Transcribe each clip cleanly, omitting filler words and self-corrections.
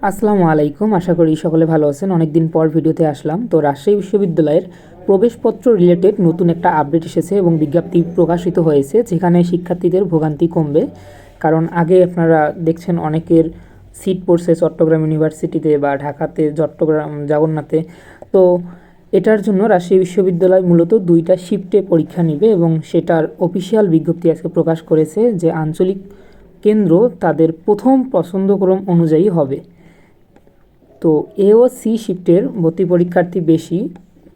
আসসালামু আলাইকুম, আশা করি সকলে ভালো আছেন। অনেকদিন পর ভিডিওতে আসলাম। তো রাজশাহী বিশ্ববিদ্যালয়ের প্রবেশপত্র রিলেটেড নতুন একটা আপডেট এসেছে এবং বিজ্ঞপ্তি প্রকাশিত হয়েছে, যেখানে শিক্ষার্থীদের ভোগান্তি কমবে। কারণ আগে আপনারা দেখছেন অনেকের সিট পড়ছে চট্টগ্রাম ইউনিভার্সিটিতে বা ঢাকাতে, চট্টগ্রাম জগন্নাথে। তো এটার জন্য রাজশাহী বিশ্ববিদ্যালয় মূলত 2টা শিফটে পরীক্ষা নেবে এবং সেটার অফিসিয়াল বিজ্ঞপ্তি আজকে প্রকাশ করেছে যে আঞ্চলিক কেন্দ্র তাদের প্রথম পছন্দক্রম অনুযায়ী হবে। তো এ ও সি শিফটের ভর্তি পরীক্ষার্থী বেশি।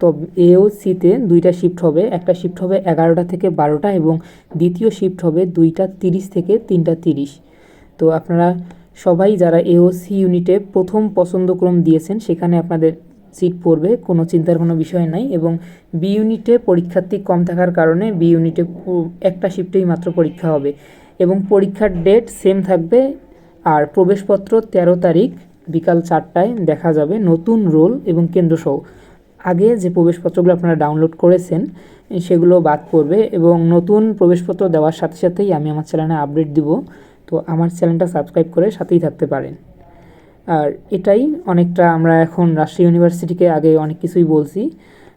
তো এ ও সিতে 2টা শিফট হবে, একটা শিফট হবে 11টা থেকে 12টা এবং দ্বিতীয় শিফট হবে 2টা 30 থেকে 3টা 30। তো আপনারা সবাই যারা এ ও সি ইউনিটে প্রথম পছন্দক্রম দিয়েছেন সেখানে আপনাদের সিট পড়বে, কোনো চিন্তার কোনো বিষয় নাই। এবং বি ইউনিটে পরীক্ষার্থী কম থাকার কারণে বি ইউনিটে একটা শিফটেই মাত্র পরীক্ষা হবে এবং পরীক্ষার ডেট সেম থাকবে। আর প্রবেশপত্র 13 তারিখ বিকাল 4টায় দেখা যাবে, নতুন রোল এবং কেন্দ্রসহ। আগে যে প্রবেশপত্রগুলো আপনারা ডাউনলোড করেছেন সেগুলো বাদ পড়বে এবং নতুন প্রবেশপত্র দেওয়ার সাথে সাথেই আমি আমার চ্যানেলে আপডেট দিব। তো আমার চ্যানেলটা সাবস্ক্রাইব করে সাথেই থাকতে পারেন। আর এটাই অনেকটা, আমরা এখন রাজশাহী ইউনিভার্সিটিকে আগে অনেক কিছুই বলছি,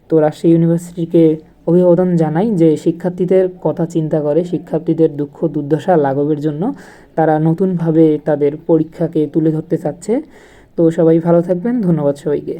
তো রাজশাহী ইউনিভার্সিটিকে অভিবাদন জানাই যে শিক্ষার্থীদের কথা চিন্তা করে, শিক্ষার্থীদের দুঃখ দুর্দশা লাঘবের জন্য তারা নতুনভাবে তাদের পরীক্ষাকে তুলে ধরতে চাচ্ছে। তো সবাই ভালো থাকবেন, ধন্যবাদ সবাইকে।